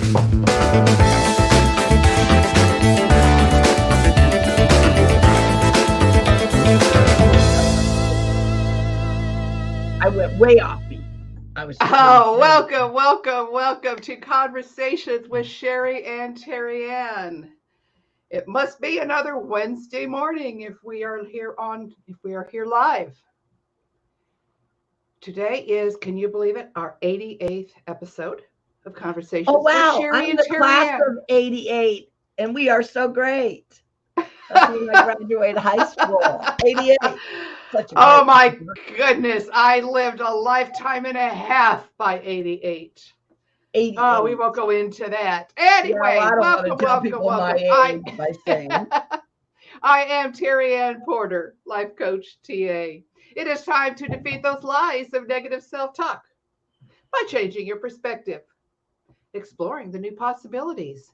I went way off beat. I was Oh, welcome to Conversations with Sherry and Terry Ann. It must be another Wednesday morning if we are here live. Today is, can you believe it, our 88th episode of Oh, Conversations with wow. Sherry I'm and the Terry class Ann. of 88, and we are so great. That's when I graduated high school. 88. Such a great Oh my number. goodness, I lived a lifetime and a half by 88. Oh, we 88. won't go into that. Well, I Anyway, don't want to welcome, tell welcome, people my welcome. age by saying. I am Terry Ann Porter, life coach TA. It is time to defeat those lies of negative self talk by changing your perspective, exploring the new possibilities,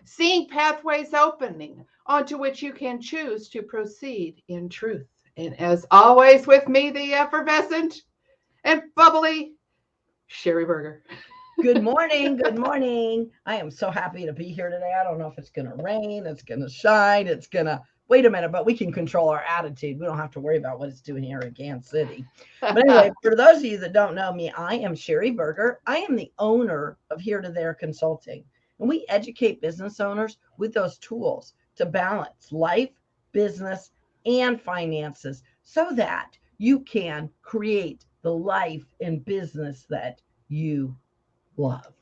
seeing pathways opening onto which you can choose to proceed in truth. And as always, with me, the effervescent and bubbly Sherry Berger. Good morning. Good morning. I am so happy to be here today. I don't know if it's going to rain, it's going to shine, it's going to wait a minute, but we can control our attitude. We don't have to worry about what it's doing here in Kansas City. But anyway, for those of you that don't know me, I am Sherry Berger. I am the owner of Here to There Consulting, and we educate business owners with those tools to balance life, business, and finances so that you can create the life and business that you love.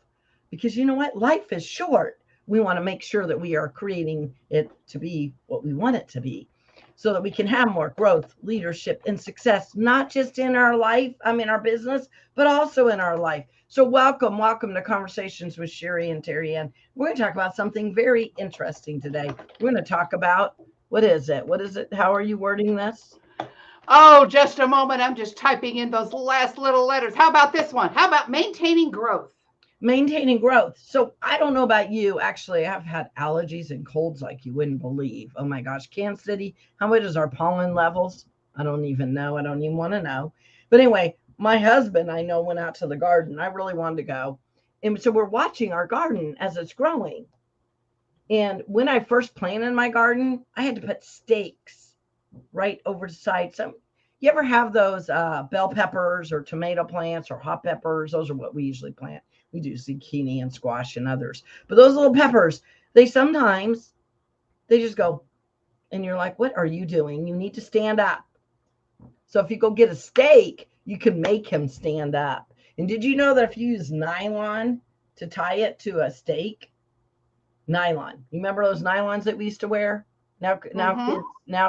Because you know what? Life is short. We want to make sure that we are creating it to be what we want it to be so that we can have more growth, leadership, and success, not just in our life, our business, but also in our life. So welcome to Conversations with Sherry and Terry Ann. We're going to talk about something very interesting today. We're going to talk about, what is it? How are you wording this? Oh, just a moment. I'm just typing in those last little letters. How about this one? How about maintaining growth? Maintaining growth. So I don't know about you. Actually, I've had allergies and colds like you wouldn't believe. Oh my gosh, Kansas City, how much is our pollen levels? I don't even know. I don't even want to know. But anyway, my husband, I know, went out to the garden. I really wanted to go. And so we're watching our garden as it's growing. And when I first planted my garden, I had to put stakes right over the side. So you ever have those bell peppers or tomato plants or hot peppers? Those are what we usually plant. We do zucchini and squash and others. But those little peppers, they just go, and you're like, what are you doing? You need to stand up. So if you go get a stake, you can make him stand up. And did you know that if you use nylon to tie it to a stake, nylon, you remember those nylons that we used to wear? Mm-hmm.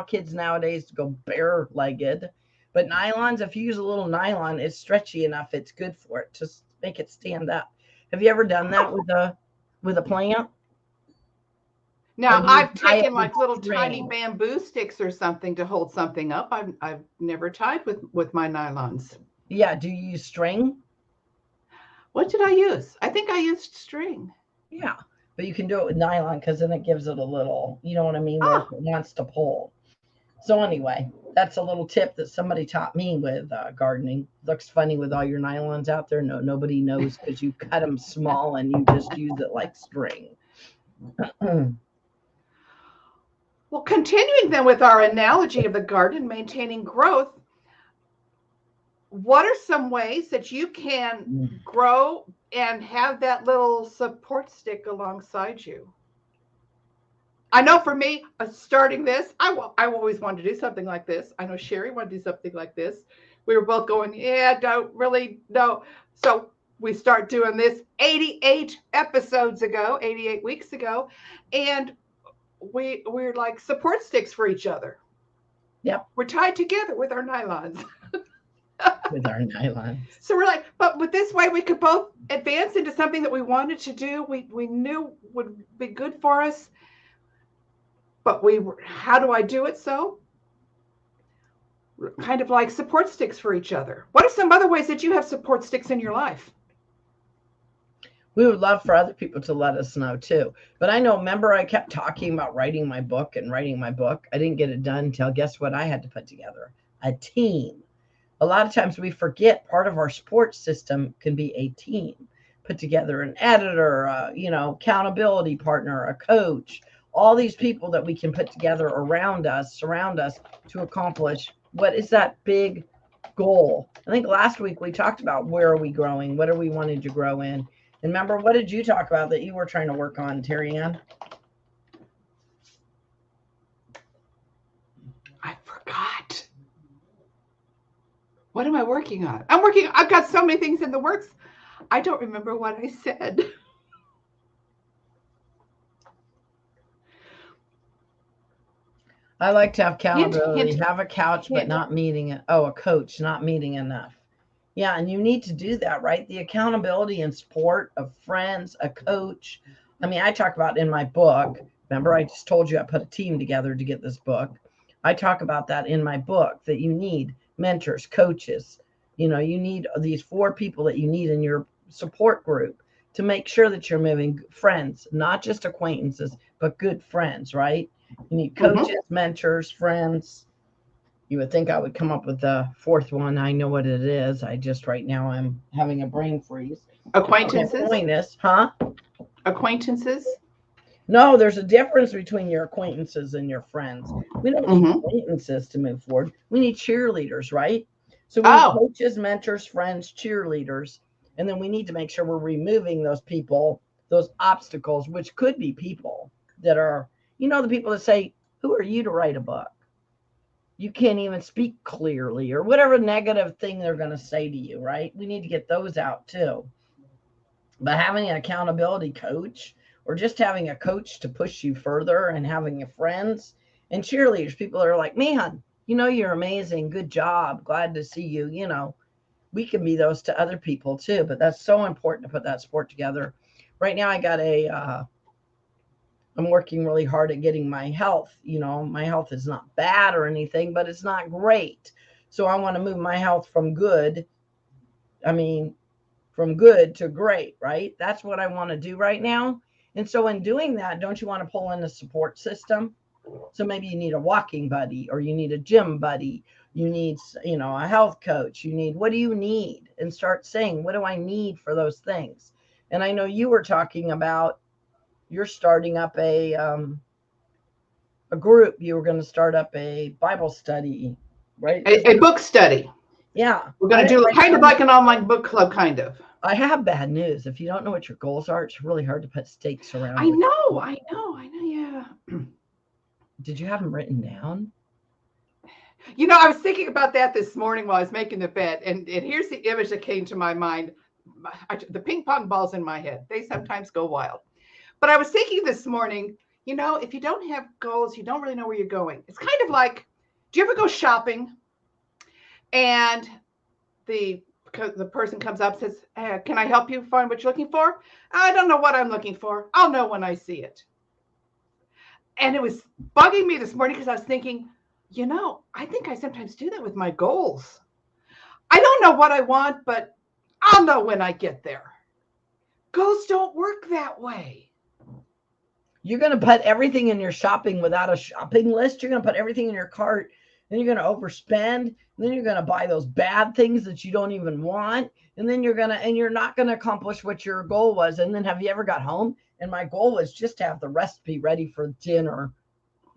Kids nowadays go bare-legged, but nylons, if you use a little nylon, it's stretchy enough, it's good for it to make it stand up. Have you ever done that with a plant? Or Now, do you I've tie it taken with like little tiny string? bamboo sticks or something to hold something up. I've never tied with my nylons. Yeah, do you use string? What did I use? I think I used string. Yeah, but you can do it with nylon because then it gives it a little, you know what I mean, where if Oh, it wants to pull. So anyway, that's a little tip that somebody taught me with gardening. Looks funny with all your nylons out there. No, nobody knows because you cut them small and you just use it like string. well, continuing then with our analogy of the garden maintaining growth, what are some ways that you can grow and have that little support stick alongside you? I know for me, starting this, I always wanted to do something like this. I know Sherry wanted to do something like this. We were both going, yeah, don't really know. So we start doing this 88 episodes ago, 88 weeks ago, and we're like support sticks for each other. Yep, We're tied together with our nylons. with our nylons. So we're like, but with this way, we could both advance into something that we wanted to do. We knew would be good for us, but how do I do it? So kind of like support sticks for each other. What are some other ways that you have support sticks in your life? We would love for other people to let us know too. But I know, remember, I kept talking about writing my book and writing my book. I didn't get it done until, guess what, I had to put together? A team. A lot of times we forget part of our support system can be a team. put together an editor, accountability partner, a coach, all these people that we can put together around us, surround us to accomplish what is that big goal. I think last week we talked about where are we growing? What are we wanting to grow in? And remember, what did you talk about that you were trying to work on, Terry Ann? I forgot. What am I working on? I've got so many things in the works. I don't remember what I said. I like to have accountability, have a couch, but not meeting it. Oh, a coach, not meeting enough. Yeah, and you need to do that, right? The accountability and support of friends, a coach. I mean, I talk about in my book. Remember, I just told you I put a team together to get this book. I talk about that in my book, that you need mentors, coaches. You need these 4 people that you need in your support group to make sure that you're moving. Friends, not just acquaintances, but good friends, right? You need coaches, mentors, friends. You would think I would come up with the 4th one. I know what it is. I just right now I'm having a brain freeze. Acquaintances? Huh? Acquaintances? No, there's a difference between your acquaintances and your friends. We don't need acquaintances to move forward. We need cheerleaders, right? So we need coaches, mentors, friends, cheerleaders. And then we need to make sure we're removing those people, those obstacles, which could be people that are, the people that say, who are you to write a book? You can't even speak clearly, or whatever negative thing they're going to say to you, right? We need to get those out too. But having an accountability coach, or just having a coach to push you further, and having your friends and cheerleaders, people that are like, man, you're amazing. Good job. Glad to see you. We can be those to other people too, but that's so important to put that support together. Right now, I got I'm working really hard at getting my health. My health is not bad or anything, but it's not great. So I want to move my health from good to great, right? That's what I want to do right now. And so in doing that, don't you want to pull in a support system? So maybe you need a walking buddy, or you need a gym buddy. You need, a health coach. What do you need? And start saying, what do I need for those things? And I know you were talking about, you're starting up a group. You were going to start up a Bible study, right? A book study. Yeah. We're going to do kind of like an online book club, kind of. I have bad news. If you don't know what your goals are, it's really hard to put stakes around. I know. Yeah. Did you have them written down? I was thinking about that this morning while I was making the bed, and here's the image that came to my mind. The ping pong balls in my head, they sometimes go wild. But I was thinking this morning, if you don't have goals, you don't really know where you're going. It's kind of like, do you ever go shopping and the person comes up and says, hey, can I help you find what you're looking for? I don't know what I'm looking for. I'll know when I see it. And it was bugging me this morning because I was thinking, I think I sometimes do that with my goals. I don't know what I want, but I'll know when I get there. Goals don't work that way. You're going to put everything in your shopping without a shopping list. You're going to put everything in your cart, then you're going to overspend. And then you're going to buy those bad things that you don't even want. And then you're not going to accomplish what your goal was. And then have you ever got home? And my goal was just to have the recipe ready for dinner.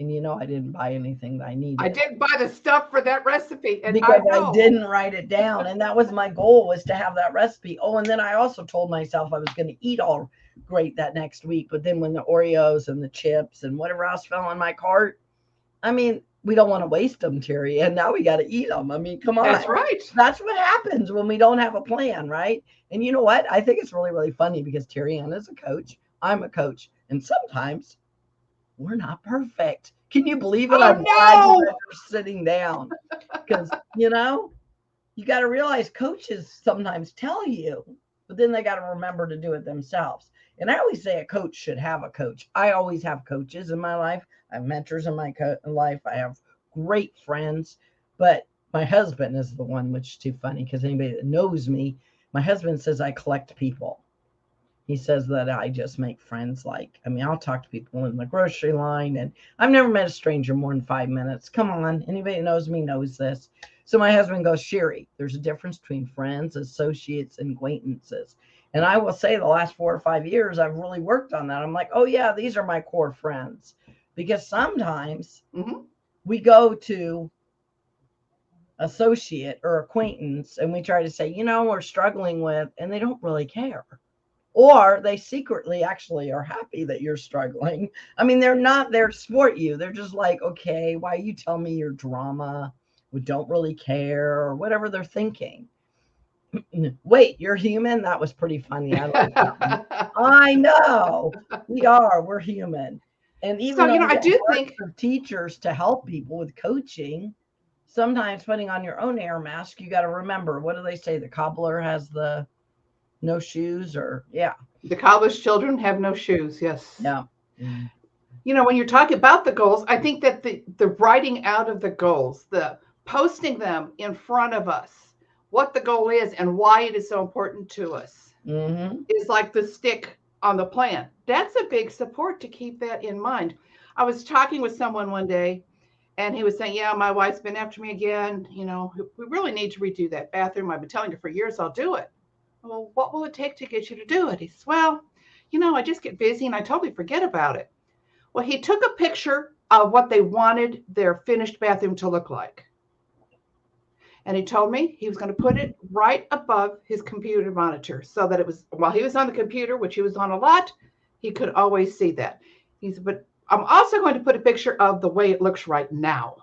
And I didn't buy anything that I needed. I didn't buy the stuff for that recipe. And because I didn't write it down. And that was my goal, was to have that recipe. Oh, and then I also told myself I was going to eat all great that next week. But then when the Oreos and the chips and whatever else fell in my cart, we don't want to waste them, Terry. And now we got to eat them. Come on. That's right. That's what happens when we don't have a plan, right? And you know what? I think it's really, really funny because Terry Ann is a coach. I'm a coach. And sometimes we're not perfect. Can you believe it? I'm glad you're sitting down. Because, you got to realize coaches sometimes tell you, but then they got to remember to do it themselves. And I always say a coach should have a coach. I always have coaches in my life. I have mentors in my life. I have great friends. But my husband is the one, which is too funny because anybody that knows me, my husband says I collect people. He says that I just make friends. I'll talk to people in the grocery line, and I've never met a stranger more than 5 minutes. Come on. Anybody that knows me knows this. So my husband goes, Sherry, there's a difference between friends, associates, and acquaintances. And I will say the last 4 or 5 years, I've really worked on that. I'm like, oh, yeah, these are my core friends. Because sometimes we go to associate or acquaintance and we try to say, we're struggling with, and they don't really care. Or they secretly actually are happy that you're struggling. I mean, they're not there to support you. They're just like, okay, why you tell me your drama? We don't really care, or whatever they're thinking. Wait, you're human? That was pretty funny. I like that one. I know. We're human. And even So, though I we do have think of teachers to help people with coaching, sometimes putting on your own air mask, you got to remember, what do they say? The cobbler has the no shoes, or the cobbler's children have no shoes. Yes. Yeah. When you're talking about the goals, I think that the writing out of the goals, the posting them in front of us, what the goal is and why it is so important to us, is like the stick on the plan. That's a big support to keep that in mind. I was talking with someone one day, and he was saying, yeah, my wife's been after me again. We really need to redo that bathroom. I've been telling her for years I'll do it. Well, what will it take to get you to do it? He says, well, I just get busy and I totally forget about it. Well, he took a picture of what they wanted their finished bathroom to look like. And he told me he was going to put it right above his computer monitor so that it was, while he was on the computer, which he was on a lot, he could always see that. He said, but I'm also going to put a picture of the way it looks right now.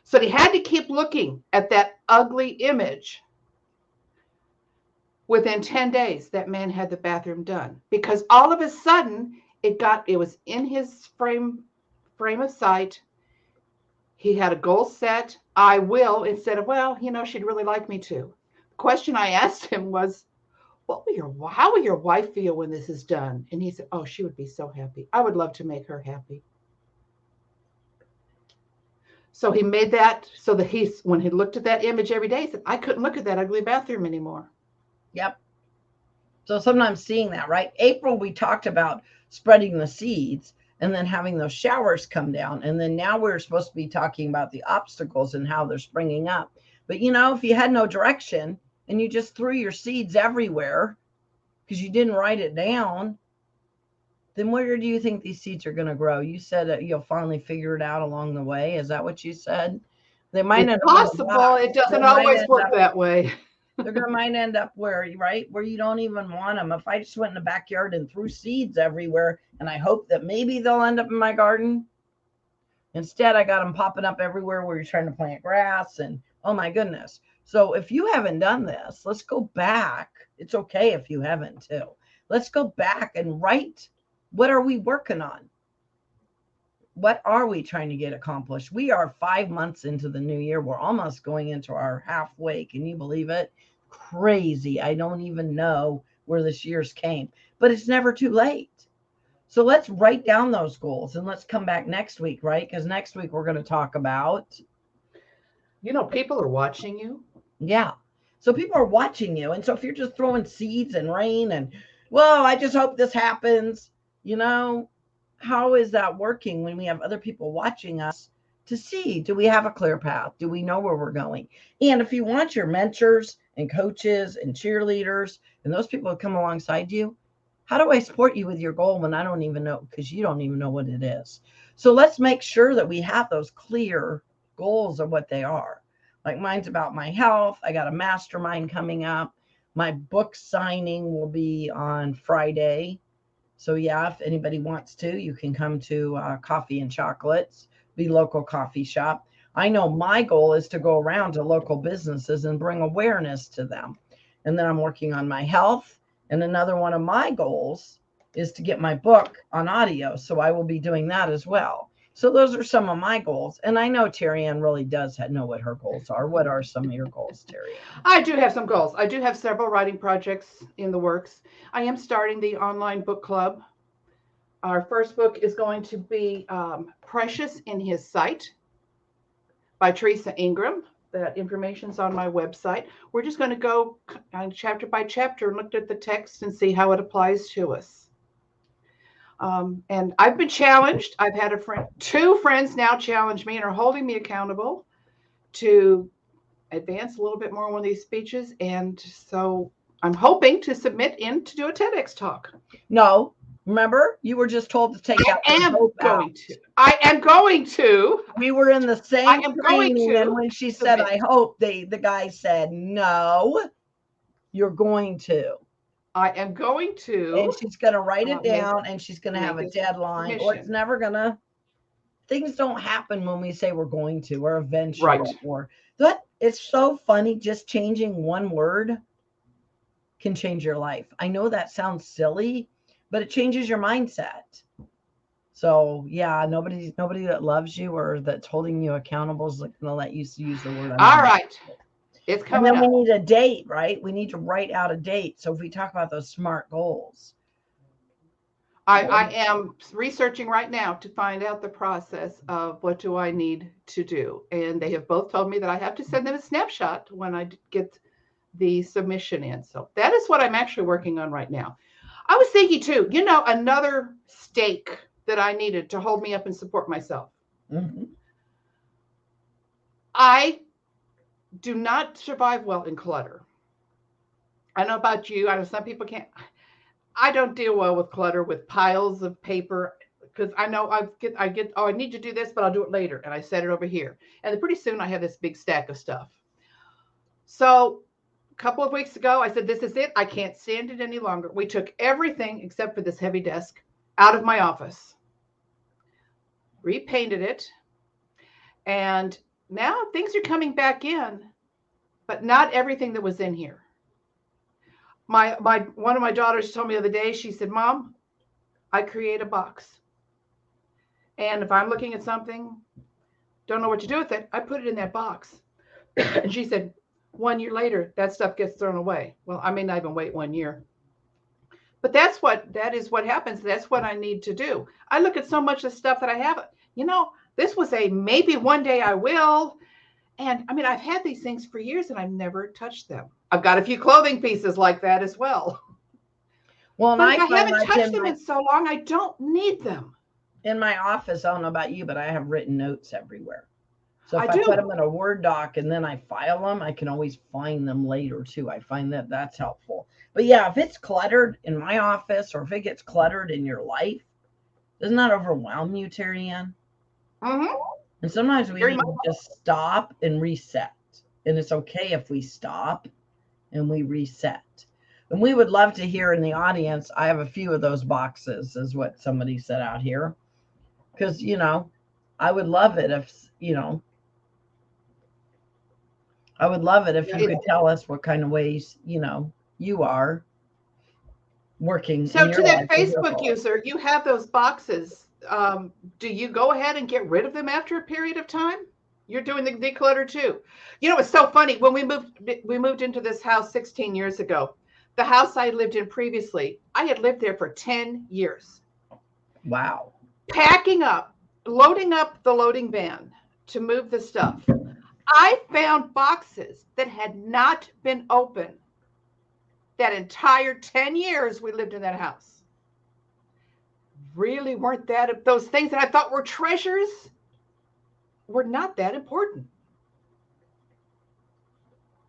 So he had to keep looking at that ugly image. Within 10 days, that man had the bathroom done, because all of a sudden it was in his frame of sight. He had a goal set. I will, instead of, well, she'd really like me to. The question I asked him was, how will your wife feel when this is done? And he said, oh, she would be so happy. I would love to make her happy. So he made that so that when he looked at that image every day, he said, I couldn't look at that ugly bathroom anymore. Yep. So sometimes seeing that, right? April, we talked about spreading the seeds and then having those showers come down. And then now we're supposed to be talking about the obstacles and how they're springing up. But, if you had no direction and you just threw your seeds everywhere because you didn't write it down, then where do you think these seeds are going to grow? You said that you'll finally figure it out along the way. Is that what you said? They might end up possible. It doesn't always work that way. They're going to might end up where you don't even want them. If I just went in the backyard and threw seeds everywhere, and I hope that maybe they'll end up in my garden, instead I got them popping up everywhere where you're trying to plant grass, and oh my goodness. So if you haven't done this, let's go back. It's okay if you haven't too. Let's go back and write, what are we working on? What are we trying to get accomplished? We are 5 months into the new year. We're almost going into our halfway. Can you believe it? Crazy. I don't even know where this year's came, but it's never too late. So let's write down those goals and let's come back next week, right? Because next week we're going to talk about, people are watching you. Yeah. So people are watching you. And so if you're just throwing seeds and rain and, well, I just hope this happens, how is that working when we have other people watching us to see, do we have a clear path? Do we know where we're going? And if you want your mentors and coaches and cheerleaders and those people who come alongside you, how do I support you with your goal when I don't even know, because you don't even know what it is? So let's make sure that we have those clear goals of what they are. Like mine's about my health. I got a mastermind coming up. My book signing will be on Friday. So yeah, if anybody wants to, you can come to Coffee and Chocolates, the local coffee shop. I know my goal is to go around to local businesses and bring awareness to them. And then I'm working on my health. And another one of my goals is to get my book on audio. So I will be doing that as well. So those are some of my goals. And I know Terry Ann really does know what her goals are. What are some of your goals, Terry Ann? I do have some goals. I do have several writing projects in the works. I am starting the online book club. Our first book is going to be Precious in His Sight by Teresa Ingram. That information's on my website. We're just going to go chapter by chapter and look at the text and see how it applies to us. And I've been challenged. I've had two friends now challenge me and are holding me accountable to advance a little bit more on one of these speeches. And so I'm hoping to submit in to do a TEDx talk. No, remember, you were just told to take that hope out. I am going to. We were in the same training, and when she said, submit. I hope, the guy said, no, you're going to. I am going to. And she's going to write it down, and she's going to have a deadline, or it's never going to. Things don't happen when we say we're going to, or eventually, right. or that. It's so funny. Just changing one word can change your life. I know that sounds silly, but it changes your mindset. So yeah, nobody that loves you or that's holding you accountable is going to let you use the word. All right. It's coming and then we need a date, right? We need to write out a date. So if we talk about those SMART goals. I am researching right now to find out the process of what do I need to do. And they have both told me that I have to send them a snapshot when I get the submission in. So that is what I'm actually working on right now. I was thinking too, another stake that I needed to hold me up and support myself. Mm-hmm. I do not survive well in clutter. I know about you. I know some people can't. I don't deal well with clutter, with piles of paper, because I know I need to do this, but I'll do it later. And I set it over here. And then pretty soon I have this big stack of stuff. So a couple of weeks ago, I said, this is it. I can't stand it any longer. We took everything except for this heavy desk out of my office, repainted it. And now things are coming back in, but not everything that was in here. One of my daughters told me the other day, she said, Mom, I create a box. And if I'm looking at something, don't know what to do with it, I put it in that box. And she said, 1 year later, that stuff gets thrown away. Well, I may not even wait 1 year. But that is what happens. That's what I need to do. I look at so much of stuff that I have. This was a maybe one day I will. And I mean, I've had these things for years and I've never touched them. I've got a few clothing pieces like that as well. Well, but I haven't touched them in so long, I don't need them. In my office, I don't know about you, but I have written notes everywhere. So if I put them in a Word doc and then I file them, I can always find them later too. I find that that's helpful. But yeah, if it's cluttered in my office or if it gets cluttered in your life, doesn't that overwhelm you, Terry Ann? Mm-hmm. And sometimes we need to just stop and reset. And it's okay if we stop and we reset. And we would love to hear in the audience, I have a few of those boxes, is what somebody said out here. Because, I would love it if, I would love it if you could tell us what kind of ways, you are working. So to that Facebook user, you have those boxes. Do you go ahead and get rid of them after a period of time? You're doing the declutter too. It's so funny. When we moved into this house 16 years ago, the house I lived in previously, I had lived there for 10 years. Wow. Packing up, loading up the loading van to move the stuff. I found boxes that had not been opened that entire 10 years we lived in that house. Really weren't those things that I thought were treasures were not that important.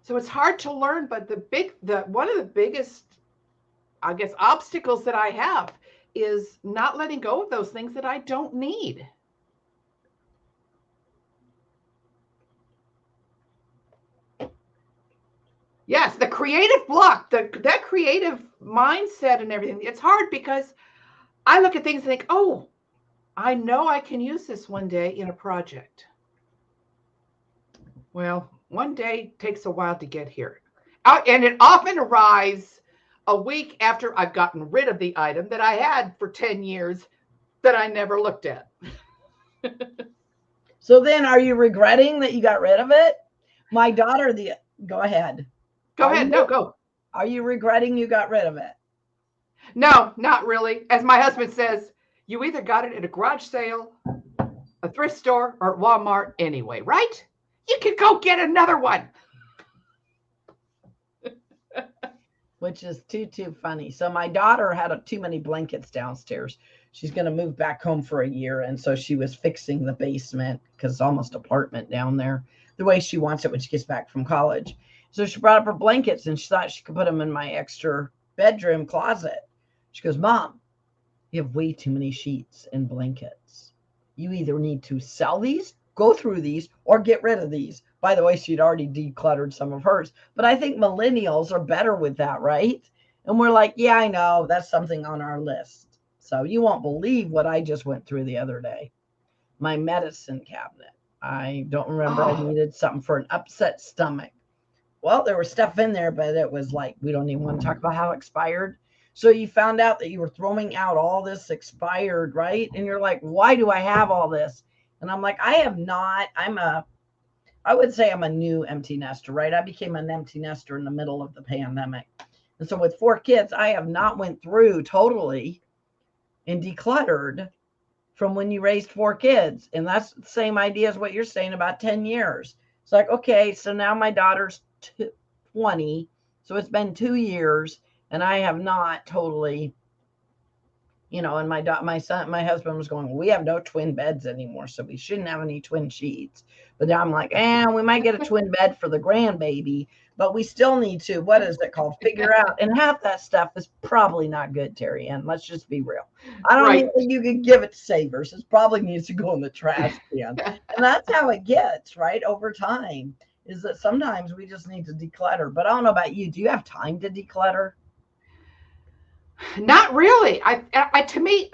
So it's hard to learn, but one of the biggest, I guess, obstacles that I have is not letting go of those things that I don't need. Yes, the creative block, that creative mindset and everything. It's hard because I look at things and think, oh, I know I can use this one day in a project. Well, one day takes a while to get here. And it often arrives a week after I've gotten rid of the item that I had for 10 years that I never looked at. So then are you regretting that you got rid of it? My daughter, go ahead. Go ahead. No, go. Are you regretting you got rid of it? No, not really. As my husband says, you either got it at a garage sale, a thrift store, or at Walmart anyway, right? You could go get another one. Which is too funny. So my daughter had too many blankets downstairs. She's going to move back home for a year. And so she was fixing the basement because it's almost apartment down there the way she wants it when she gets back from college. So she brought up her blankets and she thought she could put them in my extra bedroom closet. She goes, Mom, you have way too many sheets and blankets. You either need to sell these, go through these, or get rid of these. By the way, she'd already decluttered some of hers. But I think millennials are better with that, right? And we're like, yeah, I know. That's something on our list. So you won't believe what I just went through the other day. My medicine cabinet. I don't remember. I Oh, needed something for an upset stomach. Well, there was stuff in there, but it was like, we don't even want to talk about how expired. So you found out that you were throwing out all this expired, right? And you're like, why do I have all this? And I'm like, I have not. I would say I'm a new empty nester, right? I became an empty nester in the middle of the pandemic. And so with 4 kids, I have not went through totally and decluttered from when you raised 4 kids. And that's the same idea as what you're saying about 10 years. It's like, okay, so now my daughter's 20. So it's been 2 years and I have not totally, and my husband was going, well, we have no twin beds anymore. So we shouldn't have any twin sheets. But now I'm like, we might get a twin bed for the grandbaby, but we still need to, what is it called? Figure out. And half that stuff is probably not good, Terry Ann. Let's just be real. I don't right. even think you can give it to Savers. It probably needs to go in the trash can. And that's how it gets, right? Over time, is that sometimes we just need to declutter. But I don't know about you. Do you have time to declutter? Not really. To me,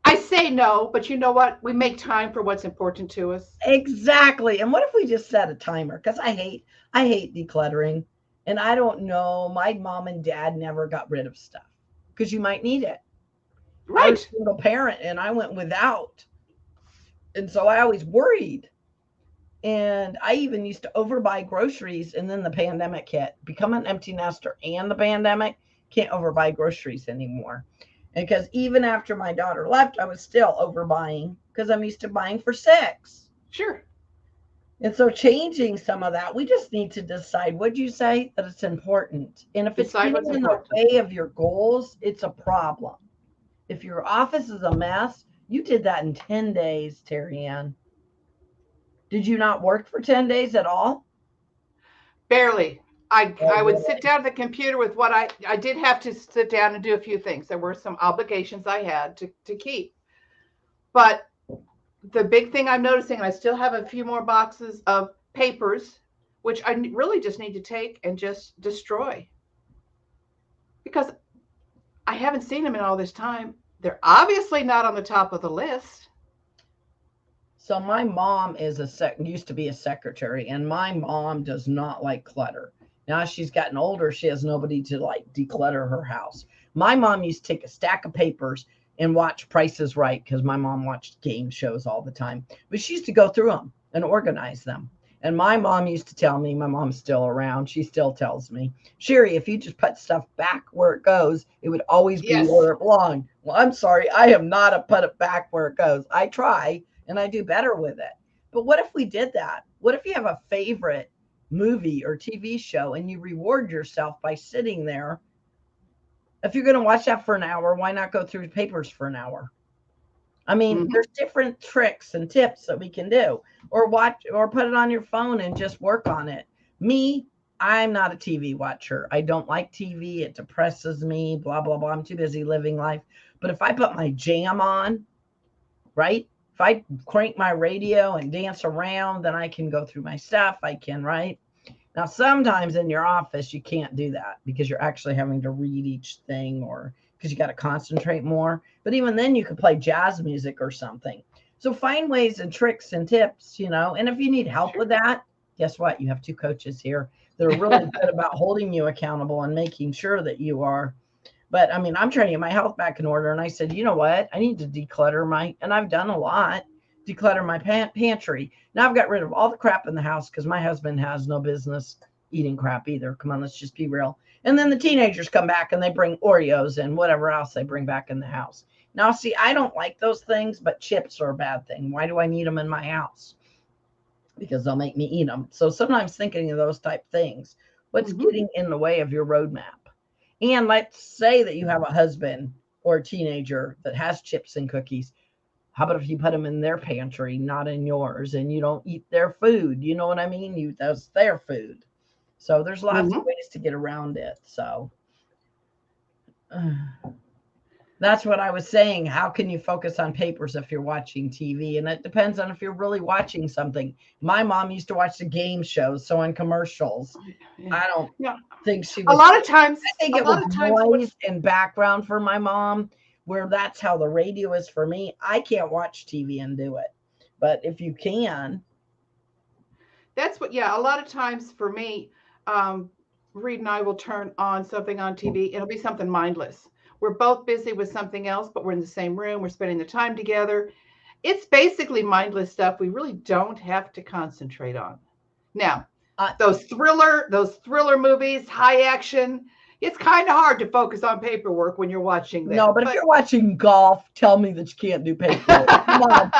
I say no, but you know what? We make time for what's important to us. Exactly. And what if we just set a timer? Because I hate decluttering. And I don't know. My mom and dad never got rid of stuff because you might need it. I was Right. a single parent and I went without. And so I always worried. And I even used to overbuy groceries and then the pandemic hit. Become an empty nester and the pandemic, can't overbuy groceries anymore. And because even after my daughter left, I was still overbuying because I'm used to buying for 6. Sure. And so changing some of that, we just need to decide, would you say that it's important? And if it's Decide what's getting in the important. way of your goals, it's a problem. If your office is a mess, you did that in 10 days, Terry Ann. Did you not work for 10 days at all? Barely. Oh, I would sit really? down at the computer with what I did have to sit down and do a few things. There were some obligations I had to keep. But the big thing I'm noticing, and I still have a few more boxes of papers, which I really just need to take and just destroy because I haven't seen them in all this time. They're obviously not on the top of the list. So my mom used to be a secretary, and my mom does not like clutter. Now she's gotten older, she has nobody to like declutter her house. My mom used to take a stack of papers and watch Price is Right because my mom watched game shows all the time. But she used to go through them and organize them. And my mom used to tell me, my mom's still around. She still tells me, Sherry, if you just put stuff back where it goes, it would always be Yes. where it belonged. Well, I'm sorry, I am not a put it back where it goes. I try and I do better with it. But what if we did that? What if you have a favorite movie or TV show and you reward yourself by sitting there? If you're going to watch that for an hour, why not go through papers for an hour? I mean, Hmm. there's different tricks and tips that we can do, or watch, or put it on your phone and just work on it. Me, I'm not a TV watcher. I don't like TV. It depresses me, blah, blah, blah. I'm too busy living life. But if I put my jam on, right? If I crank my radio and dance around, then I can go through my stuff. I can, right? Now, sometimes in your office, you can't do that because you're actually having to read each thing or because you got to concentrate more. But even then, you could play jazz music or something. So find ways and tricks and tips. And if you need help Sure. with that, guess what? You have 2 coaches here that are really good about holding you accountable and making sure that you are. But I mean, I'm trying to get my health back in order. And I said, you know what? I need to declutter and I've done a lot, declutter my pantry. Now I've got rid of all the crap in the house because my husband has no business eating crap either. Come on, let's just be real. And then the teenagers come back and they bring Oreos and whatever else they bring back in the house. Now, see, I don't like those things, but chips are a bad thing. Why do I need them in my house? Because they'll make me eat them. So sometimes thinking of those type things, what's Hmm. getting in the way of your roadmap? And let's say that you have a husband or a teenager that has chips and cookies. How about if you put them in their pantry, not in yours, and you don't eat their food? You know what I mean? That's their food. So there's lots of ways to get around it. So that's what I was saying. How can you focus on papers if you're watching TV? And it depends on if you're really watching something. My mom used to watch the game shows, so on commercials. I don't think she was. A lot of times, I think it was noise and background for my mom, where that's how the radio is for me. I can't watch TV and do it. But if you can. That's what, a lot of times for me, Reed and I will turn on something on TV. It'll be something mindless. We're both busy with something else, but we're in the same room. We're spending the time together. It's basically mindless stuff we really don't have to concentrate on. Now, those thriller movies, high action, it's kind of hard to focus on paperwork when you're watching them. No, but if you're watching golf, tell me that you can't do paperwork. Come on,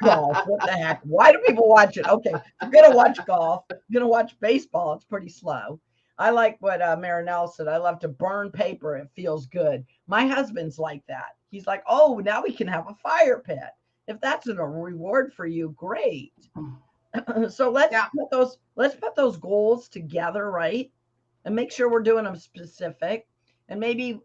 golf. What the heck? Why do people watch it? Okay, if you're going to watch golf, you're going to watch baseball. It's pretty slow. I like what Marinelle said. I love to burn paper. It feels good. My husband's like that. He's like, oh, now we can have a fire pit. If that's a reward for you, great. So let's put those goals together, right? And make sure we're doing them specific. And maybe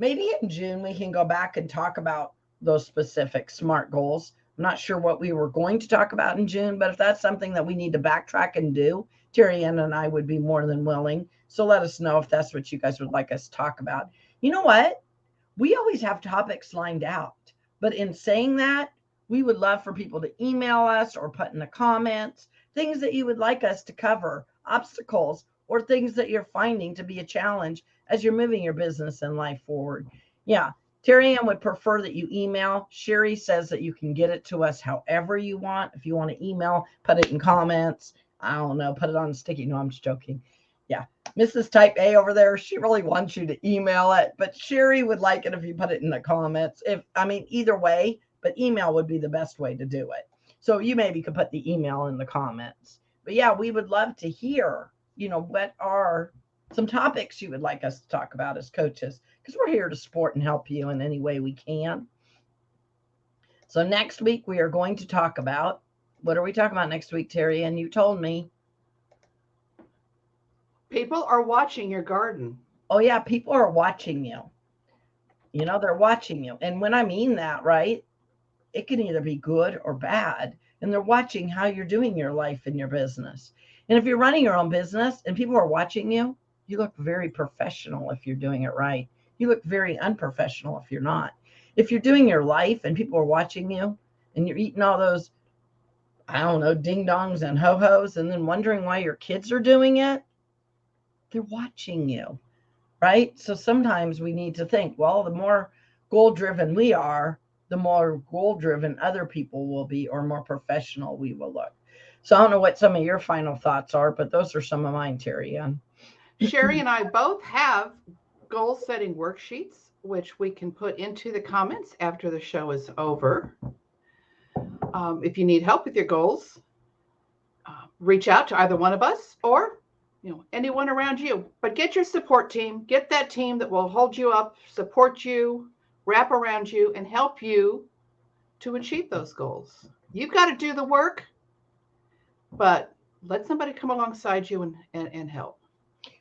in June we can go back and talk about those specific SMART goals. I'm not sure what we were going to talk about in June, but if that's something that we need to backtrack and do, Terry Ann and I would be more than willing. So let us know if that's what you guys would like us to talk about. You know what? We always have topics lined out. But in saying that, we would love for people to email us or put in the comments things that you would like us to cover, obstacles, or things that you're finding to be a challenge as you're moving your business and life forward. Yeah, Terry Ann would prefer that you email. Sherry says that you can get it to us however you want. If you want to email, put it in comments. I don't know, put it on sticky. No, I'm just joking. Yeah, Mrs. Type A over there, she really wants you to email it, but Sherry would like it if you put it in the comments. Either way, but email would be the best way to do it. So you maybe could put the email in the comments. But yeah, we would love to hear, what are some topics you would like us to talk about as coaches, because we're here to support and help you in any way we can. So next week we are going to talk about, what are we talking about next week, Terry? And you told me. People are watching your garden. Oh yeah, people are watching you. They're watching you. And when I mean that, right, it can either be good or bad. And they're watching how you're doing your life and your business. And if you're running your own business and people are watching you, you look very professional if you're doing it right. You look very unprofessional if you're not. If you're doing your life and people are watching you and you're eating all those, I don't know, ding-dongs and ho-hos and then wondering why your kids are doing it, they're watching you, right? So sometimes we need to think, well, the more goal-driven we are, the more goal-driven other people will be, or more professional we will look. So I don't know what some of your final thoughts are, but those are some of mine, Terry Ann. Sherry and I both have goal-setting worksheets, which we can put into the comments after the show is over. If you need help with your goals, reach out to either one of us or anyone around you. But get your support team. Get that team that will hold you up, support you, wrap around you, and help you to achieve those goals. You've got to do the work, but let somebody come alongside you and help.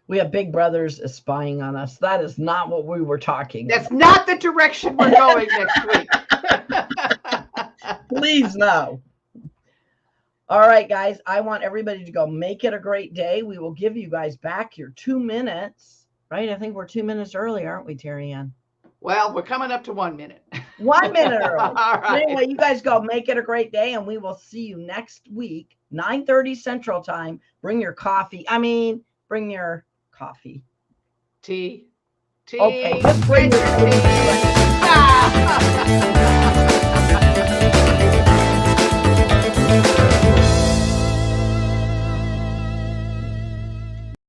We have big brothers spying on us. That is not what we were talking about. That's not the direction we're going next week. Please no. All right, guys. I want everybody to go make it a great day. We will give you guys back your 2 minutes, right? I think we're 2 minutes early, aren't we, Terry Ann? Well, we're coming up to 1 minute. 1 minute early. All right. Anyway, you guys go make it a great day, and we will see you next week, 9:30 Central Time. Bring your coffee. Bring your coffee. Tea. Okay, just bring your tea.